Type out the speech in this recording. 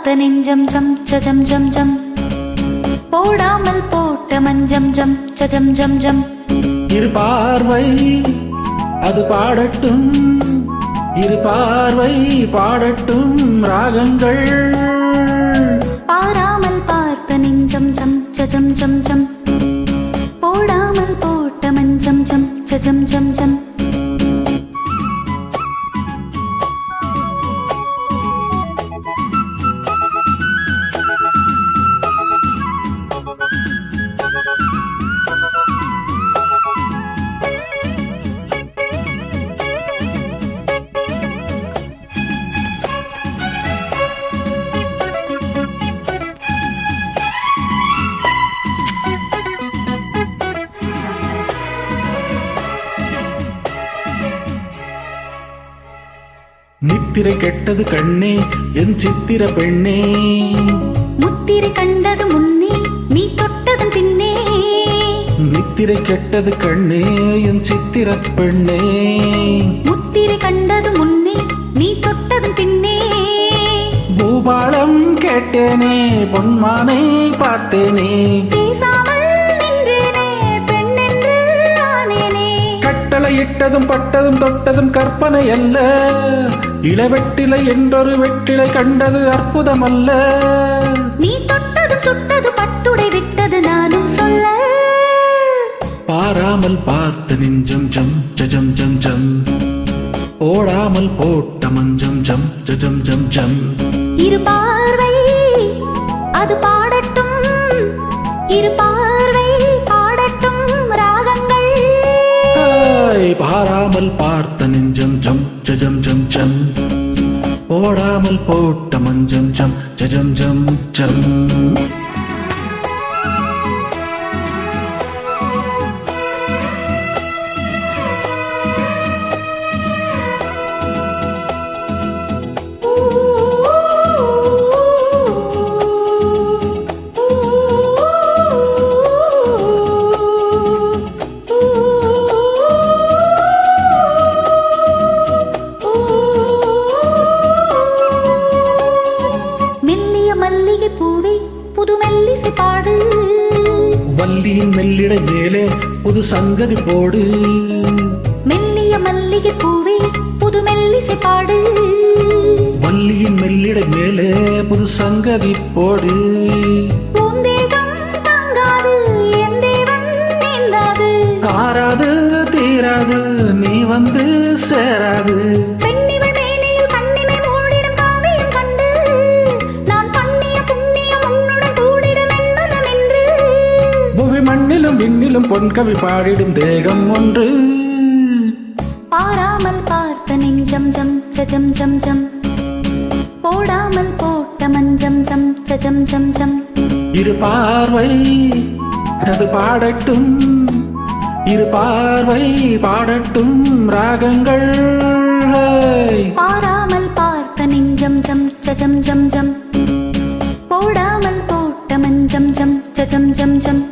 பார்த்த நெஞ்சம் ஜம் ஜம் ஜம் ஜம் போடாமல் போட்ட மஞ்சம் ஜம் ஜம் ஜம் ஜம் இரு பார்வை அது பாடட்டும், இரு பார்வை பாடட்டும் ராகங்கள். பாராமல் பார்த்த நெஞ்சம் ஜம் ஜம் ஜம் ஜம் போடாமல் போட்ட மஞ்சம் ஜம் ஜம் ஜம் ஜம் நித்திரை கெட்டது கண்ணே என் சித்திர பெண்ணே, முத்திரை கண்டது முன்னே நீ தொட்டதன் பின்னே. நித்திரை கெட்டது கண்ணே என் சித்திர பெண்ணே, முத்திரை கண்டது முன்னே நீ தொட்டதன் பின்னே. பூபாலம் கேட்டேனே பொன்மானை பார்த்தேனே, பேசாமல் நின்றேனே பெண்ணென்று ஆனேனே. கட்டளையிட்டதும் பட்டதும் தொட்டதும் கற்பனை அல்ல, இளவெட்டிலை என்றொரு வெற்றிலை கண்டது அற்புதம் அல்ல. நீ தொட்டதும் சுட்டது பட்டுடை விட்டது நானும் சொல்ல. பாராமல் பார்த்த நெஞ்சம் ஜம் ஜம் ஜம் ஜம் ஓடாமல் போட்ட மஞ்சம் ஜம் ஜம் ஜம் ஜம். இரு பார்வை அது பாடட்டும், இரு பார்வை பாடட்டும் ராகங்கள். பாராமல் பார்த்த நெஞ்சம் ஜம் ஜம் ஜம் ஜம் ஓடாமல் போட்ட மஞ்சம் ஜம் ஜம் ஜம் ஜம். மல்லிகை பூவே புது மெல்லிசை பாடு, வள்ளியின் மெல்லிடை மேலே புது சங்கதி போடு. மெல்லிய மல்லிகை பூவே புது மெல்லிசை பாடு, வள்ளியின் மெல்லிடை மேலே புது சங்கதி போடு. பூந்தேகம் தாங்காது என் தேவன் நீந்தாது, ஆறாது தீராது நீ வந்து சேராது. மண்ணிலும் விண்ணிலும் பொன்கவி பாடிடும் தேகம் ஒன்று. பாராமல் பார்த்த நெஞ்சம் ஜம் ஜம் ஜம் ஜம் போடாமல் போட்ட மஞ்சம் ஜம் ஜம் ஜம் ஜம். இரு பார்வை அது பாடட்டும், இரு பார்வை பாடட்டும் ராகங்கள். பாராமல் பார்த்த நெஞ்சம் ஜம் ஜம் ஜம் ஜம் போடாமல் போட்ட மஞ்சம் ஜம் ஜம் ஜம் ஜம்.